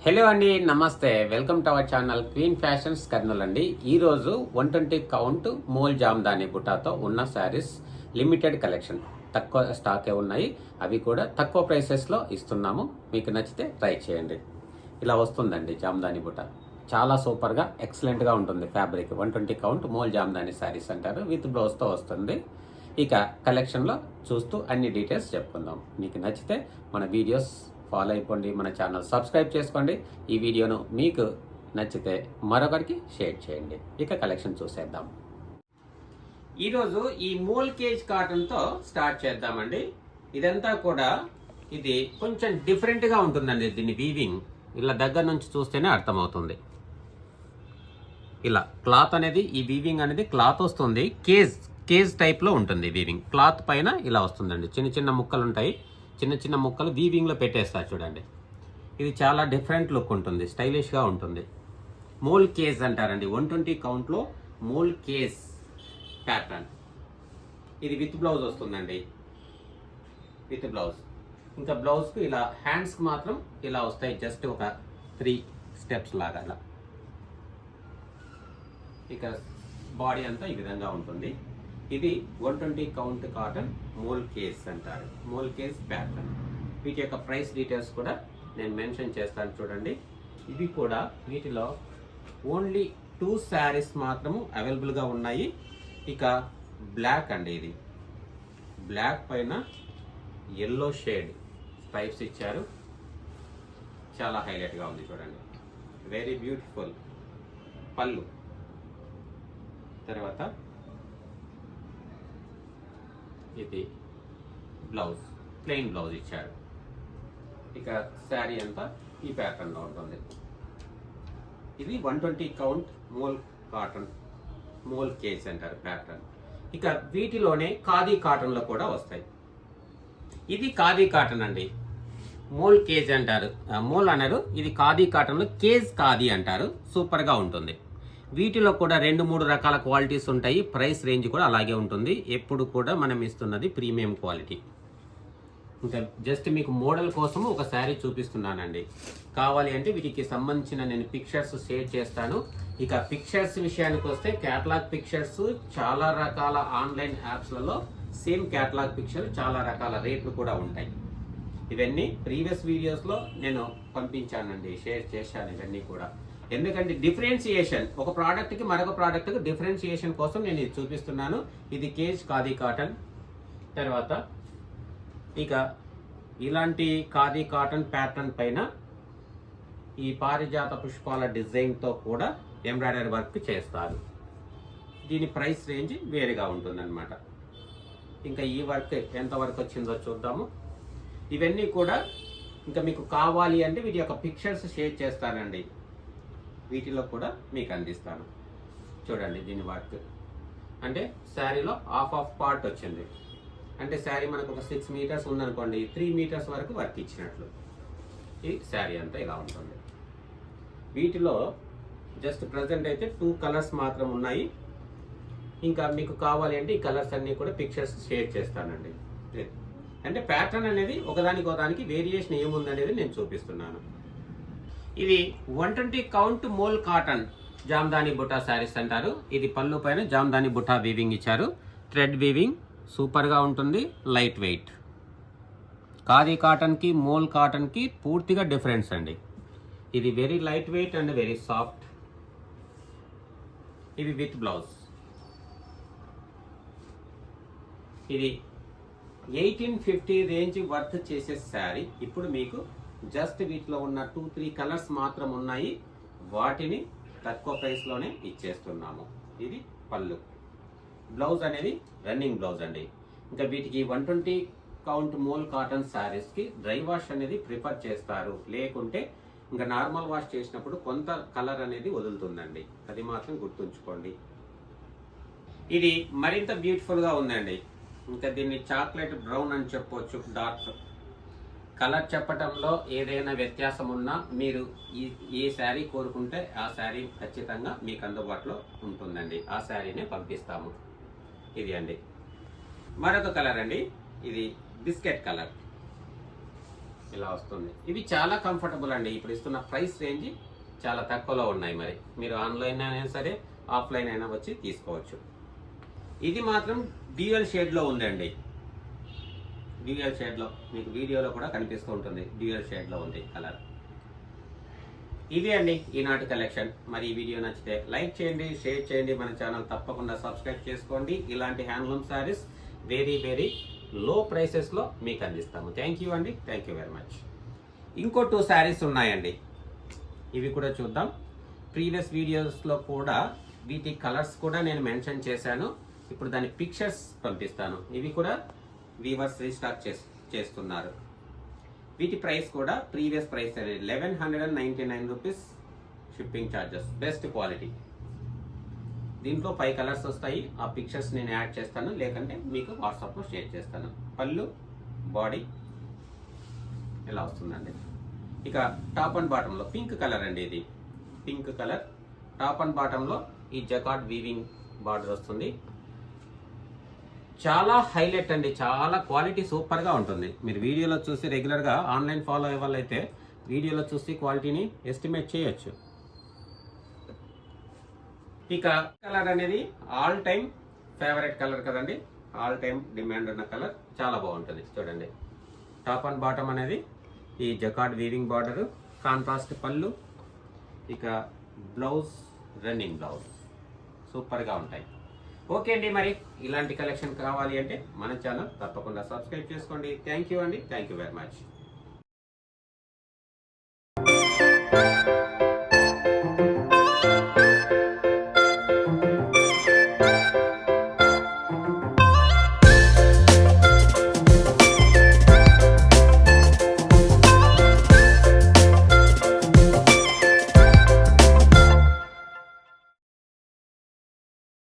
Hello అండి, నమస్తే. Welcome to our channel queen fashions Kurnool అండి. ఈరోజు 120 కౌంట్ మోల్ జామ్దాని బుటాతో ఉన్న శారీస్ లిమిటెడ్ కలెక్షన్, తక్కువ స్టాకే ఉన్నాయి. అవి కూడా తక్కువ ప్రైసెస్లో ఇస్తున్నాము. మీకు నచ్చితే ట్రై చేయండి. ఇలా వస్తుందండి జామ్దాని బుట్ట. చాలా సూపర్గా ఎక్సలెంట్గా ఉంటుంది fabric. 120 count mole Jamdani saris అంటారు. విత్ బ్లౌజ్తో వస్తుంది. ఇక కలెక్షన్లో చూస్తూ అన్ని డీటెయిల్స్ చెప్పుకుందాం. మీకు నచ్చితే మన వీడియోస్ ఫాలో అయిపోండి, మన ఛానల్ సబ్స్క్రైబ్ చేసుకోండి. ఈ వీడియోను మీకు నచ్చితే మరొకరికి షేర్ చేయండి. ఇక కలెక్షన్ చూసేద్దాం. ఈరోజు ఈ మోల్ కేజ్ కాటన్తో స్టార్ట్ చేద్దామండి. ఇదంతా కూడా ఇది కొంచెం డిఫరెంట్గా ఉంటుందండి. దీని వీవింగ్ ఇలా దగ్గర నుంచి చూస్తేనే అర్థమవుతుంది. ఇలా క్లాత్ అనేది, ఈ వీవింగ్ అనేది క్లాత్ వస్తుంది. కేజ్ టైప్లో ఉంటుంది వీవింగ్. క్లాత్ పైన ఇలా వస్తుందండి. చిన్న చిన్న ముక్కలు ఉంటాయి. చిన్న చిన్న ముక్కలు వీవింగ్లో పెట్టేస్తారు చూడండి. ఇది చాలా డిఫరెంట్ లుక్ ఉంటుంది, స్టైలిష్గా ఉంటుంది. మోల్ కేజ్ అంటారండి. 120 కౌంట్లో మోల్ కేజ్ ప్యాటర్న్. ఇది విత్ బ్లౌజ్ వస్తుందండి. With blouse. ఇంకా బ్లౌజ్కు ఇలా హ్యాండ్స్కి మాత్రం ఇలా వస్తాయి. జస్ట్ ఒక 3 స్టెప్స్ లాగా ఇలా. ఇక బాడీ అంతా ఈ విధంగా ఉంటుంది. ఇది 120 కౌంట్ కాటన్ మోల్ కేస్ అంటారు. Mole case pattern. వీటి యొక్క ప్రైస్ డీటెయిల్స్ కూడా నేను మెన్షన్ చేస్తాను చూడండి. ఇవి కూడా వీటిలో ఓన్లీ 2 శారీస్ మాత్రము అవైలబుల్గా ఉన్నాయి. ఇక బ్లాక్ అండి. ఇది బ్లాక్ పైన ఎల్లో షేడ్ స్ట్రైప్స్ ఇచ్చారు. చాలా హైలైట్గా ఉంది చూడండి. వెరీ బ్యూటిఫుల్ పళ్ళు. తర్వాత ఇది బ్లౌజ్, ప్లెయిన్ బ్లౌజ్ ఇచ్చాడు. ఇక శారీ అంతా ఈ ప్యాటర్న్లో ఉంటుంది. ఇది 120 count mul cotton, mole case అంటారు ప్యాటర్న్. ఇక వీటిలోనే ఖాదీ కాటన్లో కూడా వస్తాయి. ఇది ఖాదీ కాటన్ అండి. మోల్ కేజ్ అంటారు, మోల్ అనరు. ఇది ఖాదీ కాటన్లో కేజ్ ఖాదీ అంటారు. సూపర్గా ఉంటుంది. వీటిలో కూడా 2-3 రకాల క్వాలిటీస్ ఉంటాయి. ప్రైస్ రేంజ్ కూడా అలాగే ఉంటుంది. ఎప్పుడు కూడా మనం ఇస్తున్నది ప్రీమియం క్వాలిటీ. ఇంకా జస్ట్ మీకు మోడల్ కోసము ఒక శారీ చూపిస్తున్నానండి. కావాలి అంటే వీటికి సంబంధించిన నేను పిక్చర్స్ షేర్ చేస్తాను. ఇక పిక్చర్స్ విషయానికి వస్తే క్యాటలాగ్ పిక్చర్స్ చాలా రకాల ఆన్లైన్ యాప్స్లలో సేమ్ క్యాటలాగ్ పిక్చర్ చాలా రకాల రేట్లు కూడా ఉంటాయి. ఇవన్నీ ప్రీవియస్ వీడియోస్లో నేను పంపించానండి, షేర్ చేశాను ఇవన్నీ కూడా. ఎందుకంటే డిఫరెన్సియేషన్, ఒక ప్రోడక్ట్కి మరొక ప్రోడక్ట్కి డిఫరెన్సియేషన్ కోసం నేను ఇది చూపిస్తున్నాను. ఇది కేజ్ ఖాదీ కాటన్. తర్వాత ఇక ఇలాంటి ఖాదీ కాటన్ ప్యాటర్న్ పైన ఈ పారిజాత పుష్పాల డిజైన్తో కూడా ఎంబ్రాయిడరీ వర్క్ చేస్తారు. దీని ప్రైస్ రేంజ్ వేరుగా ఉంటుందన్నమాట. ఇంకా ఈ వర్క్ ఎంత వరకు వచ్చిందో చూద్దాము. ఇవన్నీ కూడా ఇంకా మీకు కావాలి అంటే వీటి యొక్క పిక్చర్స్ షేర్ చేస్తానండి. వీటిలో కూడా మీకు అందిస్తాను చూడండి. దీని వర్క్ అంటే శారీలో హాఫ్ పార్ట్ వచ్చింది. అంటే శారీ మనకు ఒక 6 మీటర్స్ ఉందనుకోండి, 3 మీటర్స్ వరకు వర్క్ ఇచ్చినట్లు. ఈ శారీ అంతా ఇలా ఉంటుంది. వీటిలో జస్ట్ ప్రజెంట్ అయితే 2 కలర్స్ మాత్రం ఉన్నాయి. ఇంకా మీకు కావాలి అంటే ఈ కలర్స్ అన్నీ కూడా పిక్చర్స్ షేర్ చేస్తానండి. అంటే ప్యాటర్న్ అనేది ఒకదానికి వేరియేషన్ ఏముందనేది నేను చూపిస్తున్నాను. ఇది 120 కౌంట్ మోల్ కాటన్ జామ్దాని బుటా శారీస్ అంటారు. ఇది పళ్ళు పైన జామ్దాని బుటా వీవింగ్ ఇచ్చారు. థ్రెడ్ వీవింగ్ సూపర్గా ఉంటుంది. Light weight. ఖాదీ కాటన్కి మోల్ కాటన్కి పూర్తిగా డిఫరెన్స్ అండి. ఇది very light weight and very soft. ఇది విత్ బ్లౌజ్. ఇది 1850 రేంజ్ వర్త్ చేసే శారీ. ఇప్పుడు మీకు జస్ట్ వీటిలో ఉన్న 2-3 కలర్స్ మాత్రం ఉన్నాయి. వాటిని తక్కువ ప్రైస్లోనే ఇచ్చేస్తున్నాము. ఇది పళ్ళు. బ్లౌజ్ అనేది రన్నింగ్ బ్లౌజ్ అండి. ఇంకా వీటికి 120 కౌంట్ మోల్ కాటన్ శారీస్కి డ్రై వాష్ అనేది ప్రిఫర్ చేస్తారు. లేకుంటే ఇంకా నార్మల్ వాష్ చేసినప్పుడు కొంత కలర్ అనేది వదులుతుందండి. అది మాత్రం గుర్తుంచుకోండి. ఇది మరింత బ్యూటిఫుల్గా ఉందండి. ఇంకా దీన్ని చాక్లెట్ బ్రౌన్ అని చెప్పవచ్చు. డార్క్ కలర్ చెప్పటంలో ఏదైనా వ్యత్యాసం ఉన్నా మీరు ఏ శారీ కోరుకుంటే ఆ శారీ ఖచ్చితంగా మీకు అందుబాటులో ఉంటుందండి. ఆ శారీనే పంపిస్తాము. ఇది అండి. మరొక కలర్ అండి. ఇది బిస్కెట్ కలర్. ఇలా వస్తుంది. ఇవి చాలా కంఫర్టబుల్ అండి. ఇప్పుడు ఇస్తున్న ప్రైస్ రేంజ్ చాలా తక్కువలో ఉన్నాయి. మరి మీరు ఆన్లైన్ అయినా సరే ఆఫ్లైన్ అయినా వచ్చి తీసుకోవచ్చు. ఇది మాత్రం డ్యూయల్ షేడ్లో ఉందండి. డ్యూయల్ షేడ్లో మీకు వీడియోలో కూడా కనిపిస్తూ ఉంటుంది. డ్యూయల్ షేడ్లో ఉంది కలర్. ఇది అండి ఈనాటి కలెక్షన్. మరి ఈ వీడియో నచ్చితే లైక్ చేయండి, షేర్ చేయండి, మన ఛానల్ తప్పకుండా సబ్స్క్రైబ్ చేసుకోండి. ఇలాంటి handloom saris very very low ప్రైసెస్లో మీకు అందిస్తాము. థ్యాంక్ యూ అండి, థ్యాంక్ యూ వెరీ మచ్. ఇంకో 2 శారీస్ ఉన్నాయండి. ఇవి కూడా చూద్దాం. ప్రీవియస్ వీడియోస్లో కూడా వీటి కలర్స్ కూడా నేను మెన్షన్ చేశాను. ఇప్పుడు దాని పిక్చర్స్ పంపిస్తాను. ఇవి కూడా వీవర్స్ రీస్టాక్ చేస్తున్నారు. వీటి ప్రైస్ కూడా previous price 1199 rupees shipping charges. Best quality. దీంట్లో 5 కలర్స్ వస్తాయి. ఆ పిక్చర్స్ నేను యాడ్ చేస్తాను, లేకంటే మీకు వాట్సాప్లో షేర్ చేస్తాను. పళ్ళు, బాడీ ఇలా వస్తుందండి. ఇక టాప్ అండ్ బాటంలో పింక్ కలర్ అండి. ఇది పింక్ కలర్. టాప్ అండ్ బాటంలో ఈ జకార్డ్ వీవింగ్ బార్డర్ వస్తుంది. చాలా హైలైట్ అండి. చాలా క్వాలిటీ సూపర్గా ఉంటుంది. మీరు వీడియోలో చూసి రెగ్యులర్గా ఆన్లైన్ ఫాలో అయ్యే వాళ్ళైతే వీడియోలో చూసి క్వాలిటీని ఎస్టిమేట్ చేయొచ్చు. ఇక కలర్ అనేది ఆల్ టైమ్ ఫేవరెట్ కలర్ కదండి. ఆల్ టైమ్ డిమాండ్ ఉన్న కలర్. చాలా బాగుంటుంది చూడండి. టాప్ అండ్ బాటమ్ అనేది ఈ జకార్డ్ వీవింగ్ బార్డర్, కాంట్రాస్ట్ పళ్ళు, ఇక బ్లౌజ్ రన్నింగ్ బ్లౌజ్ సూపర్గా ఉంటాయి. ఓకే అండి, మరి ఇలాంటి కలెక్షన్ కావాలి అంటే మన ఛానల్ తప్పకుండా సబ్స్క్రైబ్ చేసుకోండి. థ్యాంక్ యూ అండి, థ్యాంక్ యూ వెరీ మచ్.